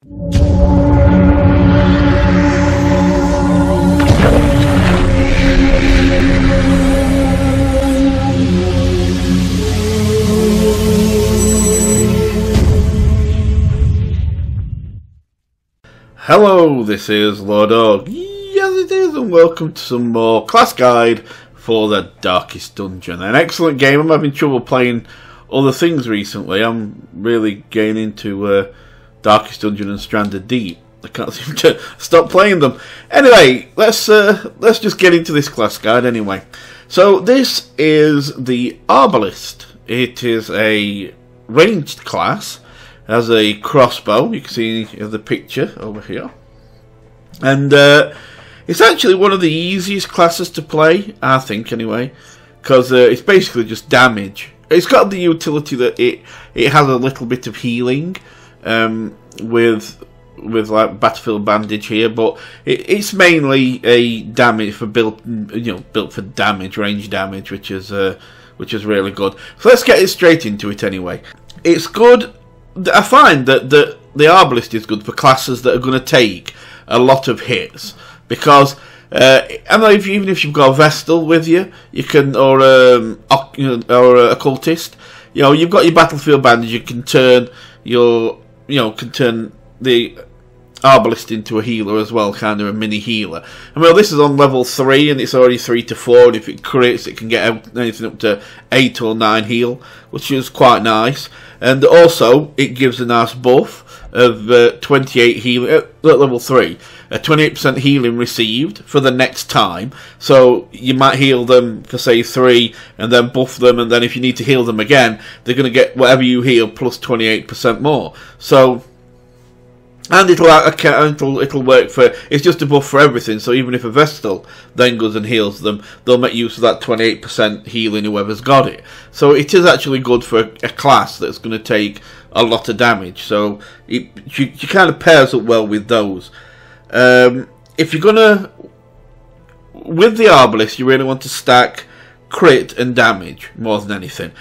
Hello, this is LordUg. Yes it is, and welcome to some more class guide for the Darkest Dungeon. An excellent game. I'm having trouble playing other things recently. I'm really getting into Darkest Dungeon and Stranded Deep. I can't seem to stop playing them. Anyway, let's just get into this class guide anyway. So this is the Arbalest. It is a ranged class. It has a crossbow. You can see the picture over here. And it's actually one of the easiest classes to play, I think anyway, because it's basically just damage. It's got the utility that it has a little bit of healing with like battlefield bandage here, but it's mainly a damage for built for damage, range damage, which is really good. So let's get it straight into it anyway. It's good. I find that the Arbalest is good for classes that are going to take a lot of hits, because even if you've got a Vestal with you, you can, or a Occultist, you've got your battlefield bandage. You can turn the Arbalest into a healer as well, kind of a mini healer. And well, this is on level 3 and it's already 3 to 4, and if it crits it can get anything up to 8 or 9 heal, which is quite nice. And also it gives a nice buff of 28 healing at level 3, 28% healing received for the next time. So you might heal them for say 3 and then buff them, and then if you need to heal them again, they're going to get whatever you heal plus 28% more. So, and it'll work for, it's just a buff for everything. So even if a Vestal then goes and heals them, they'll make use of that 28% healing whoever's got it. So it is actually good for a class that's going to take a lot of damage. So she kind of pairs up well with those. If you're gonna, with the Arbalest, you really want to stack crit and damage more than anything.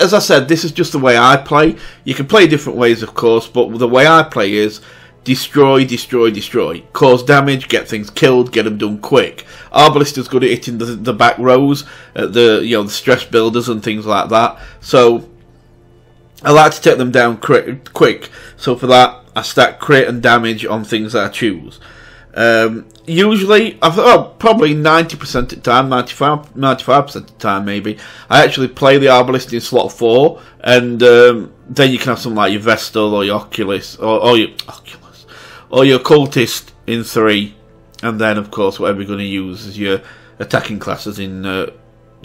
As I said, this is just the way I play. You can play different ways, of course, but the way I play is destroy, destroy, destroy. Cause damage, get things killed, get them done quick. Arbalest is good at hitting the back rows, the stress builders and things like that. So I like to take them down quick. So for that, I stack crit and damage on things that I choose. Usually, probably 90% of the time, 95% of the time maybe, I actually play the Arbalest in slot 4, and then you can have something like your Vestal or your Oculus, or your Cultist in 3, and then of course whatever you're going to use is your attacking classes in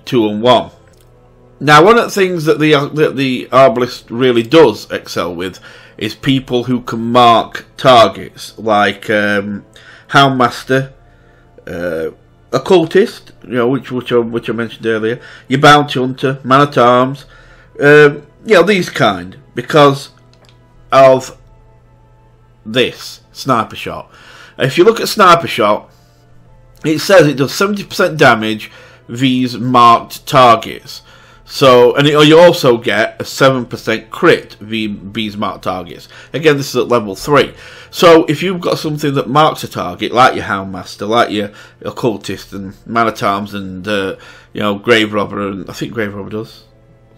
2 and 1. Now, one of the things that the Arbalest really does excel with is people who can mark targets, like Houndmaster, Occultist, which I mentioned earlier, your Bounty Hunter, Man-at-Arms, these kind, because of this Sniper Shot. If you look at Sniper Shot, it says it does 70% damage vs marked targets. So, and you also get a 7% crit vs marked targets. Again, this is at level 3. So, if you've got something that marks a target, like your Houndmaster, like your Occultist, and Man-at-Arms, and Grave Robber, and I think Grave Robber does.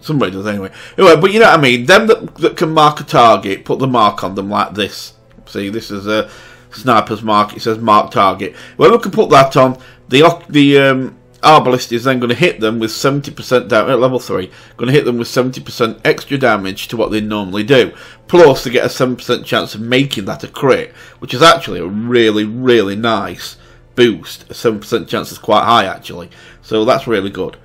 Somebody does anyway. Anyway, but you know what I mean. Them that can mark a target, put the mark on them like this. See, this is a sniper's mark. It says mark target. Well, we can put that on. The Arbalest is then going to hit them with 70% damage at level 3. Going to hit them with 70% extra damage to what they normally do. Plus, they get a 7% chance of making that a crit, which is actually a really, really nice boost. A 7% chance is quite high, actually. So that's really good.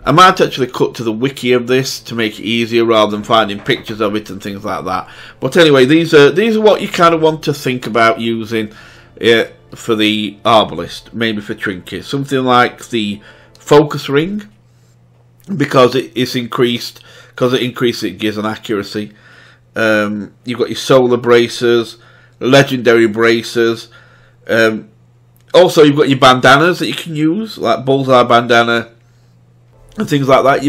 I might actually cut to the wiki of this to make it easier rather than finding pictures of it and things like that. But anyway, these are what you kind of want to think about using for the Arbalest, maybe for Trinkets. Something like the Focus Ring, because it increases, it gives an accuracy. You've got your Solar Bracers, Legendary Bracers. Also, you've got your bandanas that you can use, like Bullseye Bandana and things like that.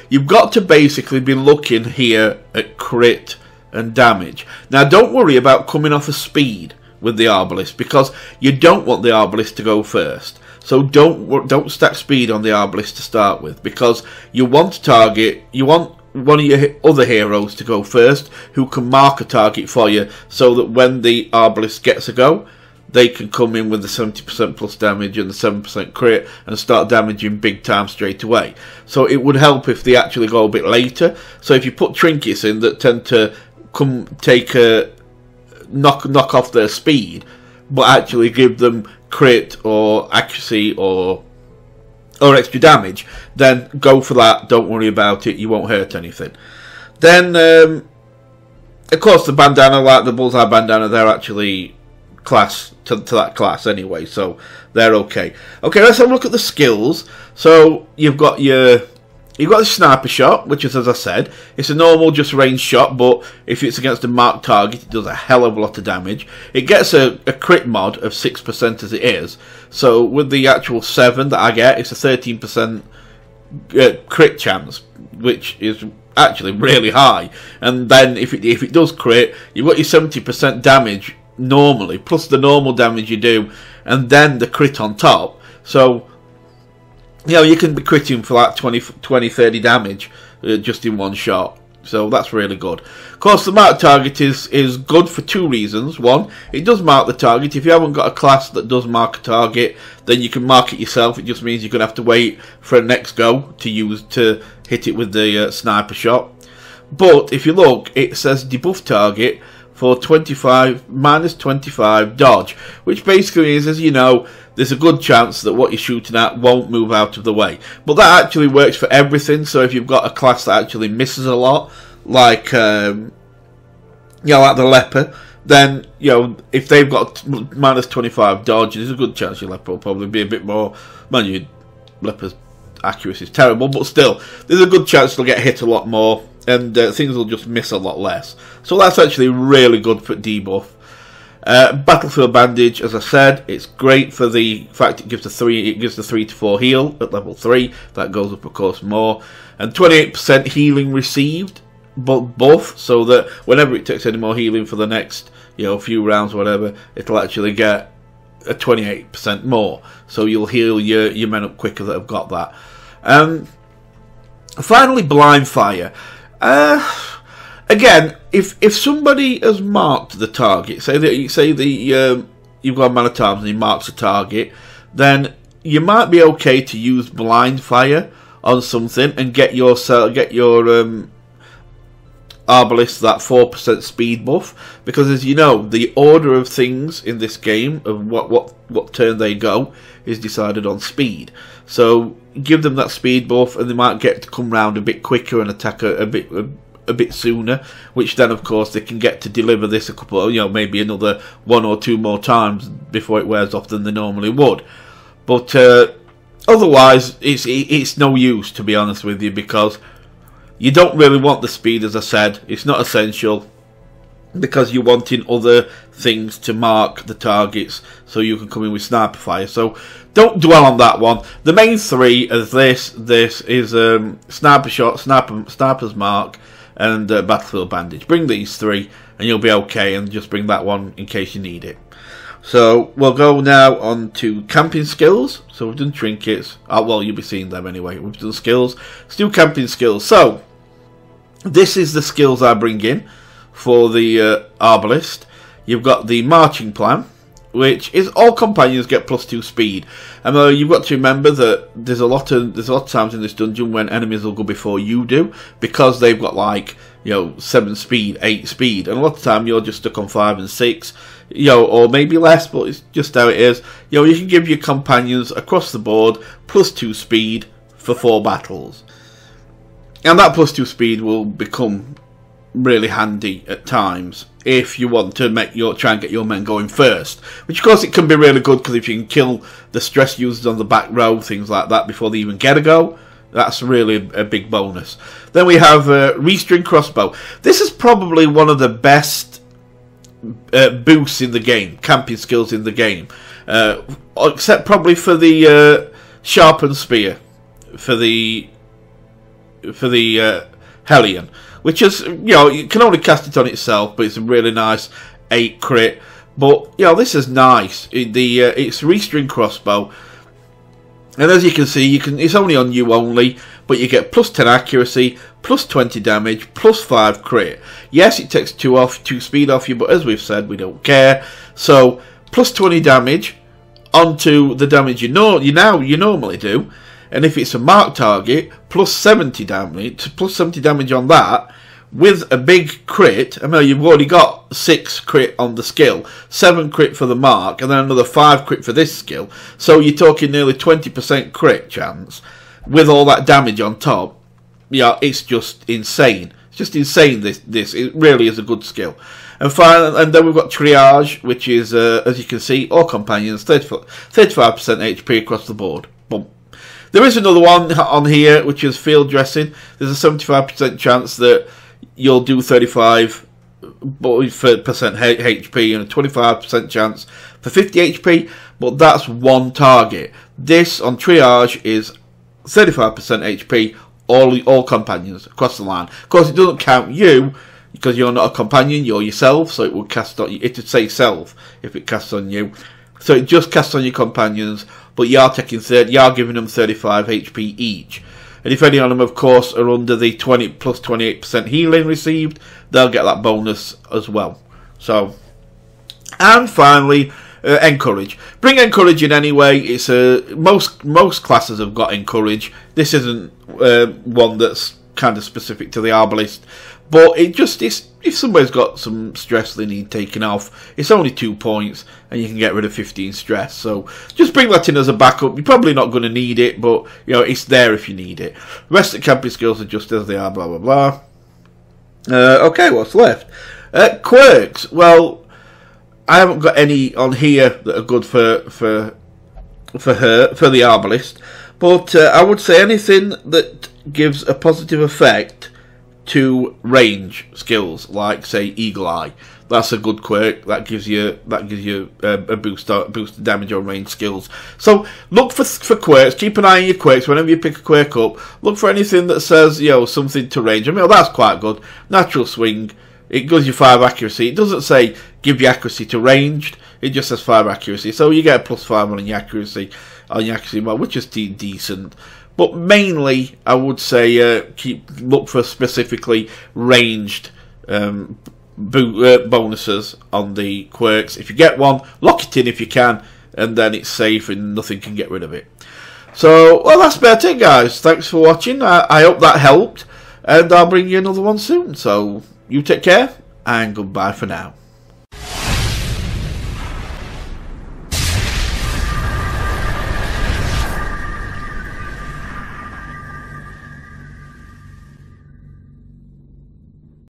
You've got to basically be looking here at crit and damage. Now don't worry about coming off a speed with the Arbalest, because you don't want the Arbalest to go first. So don't stack speed on the Arbalest to start with, because you want to target, you want one of your other heroes to go first, who can mark a target for you, so that when the Arbalest gets a go, they can come in with the 70% plus damage and the 7% crit and start damaging big time straight away. So it would help if they actually go a bit later. So if you put Trinkets in that tend to come take a knock off their speed, but actually give them crit or accuracy or extra damage, then go for that. Don't worry about it, you won't hurt anything. Then of course the bandana, like the bullseye bandana, they're actually class to that class anyway, so they're okay. Okay, let's have a look at the skills. So you've got the sniper shot, which is, as I said, it's a normal just range shot, but if it's against a marked target, it does a hell of a lot of damage. It gets a crit mod of 6% as it is, so with the actual 7 that I get, it's a 13% crit chance, which is actually really high. And then if it does crit, you've got your 70% damage normally, plus the normal damage you do, and then the crit on top. So you know, you can be critting for like 20-30 damage just in one shot. So that's really good. Of course, the mark target is good for two reasons. One, it does mark the target. If you haven't got a class that does mark a target, then you can mark it yourself. It just means you're going to have to wait for a next go to hit it with the sniper shot. But if you look, it says debuff target for minus 25 dodge, which basically means, as you know, there's a good chance that what you're shooting at won't move out of the way. But that actually works for everything. So if you've got a class that actually misses a lot, like like the leper, then if they've got minus 25 dodge, there's a good chance your leper will probably be a bit more. Man, your leper's accuracy is terrible, but still, there's a good chance they'll get hit a lot more, and things will just miss a lot less. So that's actually really good for debuff. Battlefield bandage, as I said, it's great for the fact it gives the 3 to 4 heal at level 3. That goes up, of course, more, and 28% healing received, but buff, so that whenever it takes any more healing for the next few rounds or whatever, it'll actually get a 28% more. So you'll heal your men up quicker that have got that. Finally, blind fire. Again, if somebody has marked the target, say you've got a man at arms and he marks a target, then you might be okay to use blind fire on something and get your Arbalest that 4% speed buff, because as you know, the order of things in this game of what turn they go is decided on speed. So give them that speed buff, and they might get to come round a bit quicker and attack a bit sooner, which then of course they can get to deliver this a couple, maybe another 1 or 2 more times before it wears off than they normally would. But otherwise, it's no use, to be honest with you, because you don't really want the speed, as I said. It's not essential, because you're wanting other things to mark the targets so you can come in with sniper fire. So don't dwell on that one. The main 3 is this is sniper shot, sniper's mark, and battlefield bandage. Bring these 3 and you'll be okay, and just bring that one in case you need it. So we'll go now on to camping skills. So we've done trinkets. Well, you'll be seeing them anyway. We've done skills. Let's do camping skills. So this is the skills I bring in for the Arbalest. You've got the marching plan, which is all companions get +2 speed. And you've got to remember that there's a lot of times in this dungeon when enemies will go before you do, because they've got like 7 speed, 8 speed, and a lot of time you're just stuck on 5 and 6, or maybe less, but it's just how it is. You can give your companions across the board +2 speed for 4 battles, and that +2 speed will become really handy at times if you want to try and get your men going first, which of course it can be really good, because if you can kill the stress users on the back row, things like that, before they even get a go, that's really a big bonus. Then we have Restring Crossbow. This is probably one of the best boosts in the game, camping skills in the game, except probably for the Sharpened Spear for the Hellion. which is, you know, you can only cast it on itself, but it's a really nice 8 crit. But, you know, this is nice. It's Restring Crossbow. And as you can see, it's only on you only, but you get plus 10 accuracy, plus 20 damage, plus 5 crit. Yes, it takes 2 speed off you, but as we've said, we don't care. So, plus 20 damage onto the damage you normally do. And if it's a marked target, plus 70 damage on that, with a big crit. I mean, you've already got 6 crit on the skill, 7 crit for the mark, and then another 5 crit for this skill. So you're talking nearly 20% crit chance with all that damage on top. Yeah, it's just insane. It's just insane. This it really is a good skill. And finally, and then we've got Triage, which is as you can see, all companions 35% HP across the board. Boom. There is another one on here, which is Field Dressing. There's a 75% chance that you'll do 35% HP and a 25% chance for 50 HP, but that's one target. This on Triage is 35% HP, all companions across the line. Of course, it doesn't count you because you're not a companion, you're yourself, so it will cast on you. It would say self if it casts on you. So it just casts on your companions, but you are giving them 35 HP each. And if any of them, of course, are under the 20 plus 28% healing received, they'll get that bonus as well. So, and finally, Encourage. Bring Encourage in anyway. It's most classes have got Encourage. This isn't one that's kind of specific to the Arbalest, but if somebody's got some stress they need taken off, it's only 2 points and you can get rid of 15 stress. So just bring that in as a backup. You're probably not going to need it, but you know, it's there if you need it. The rest of the camping skills are just as they are, blah blah blah. Okay, what's left? Quirks. Well, I haven't got any on here that are good for the Arbalest, but I would say anything that gives a positive effect to range skills, like say Eagle Eye. That's a good quirk. That gives you a boost of damage on range skills. So look for quirks. Keep an eye on your quirks. Whenever you pick a quirk up, look for anything that says, you know, something to range. I mean, that's quite good. Natural Swing. It gives you 5 accuracy. It doesn't say give you accuracy to ranged. It just says 5 accuracy. So you get a plus 5 on your accuracy which is decent. But mainly, I would say look for specifically ranged bonuses on the quirks. If you get one, lock it in if you can, and then it's safe and nothing can get rid of it. So, well, that's about it, guys. Thanks for watching. I hope that helped, and I'll bring you another one soon. So, you take care, and goodbye for now.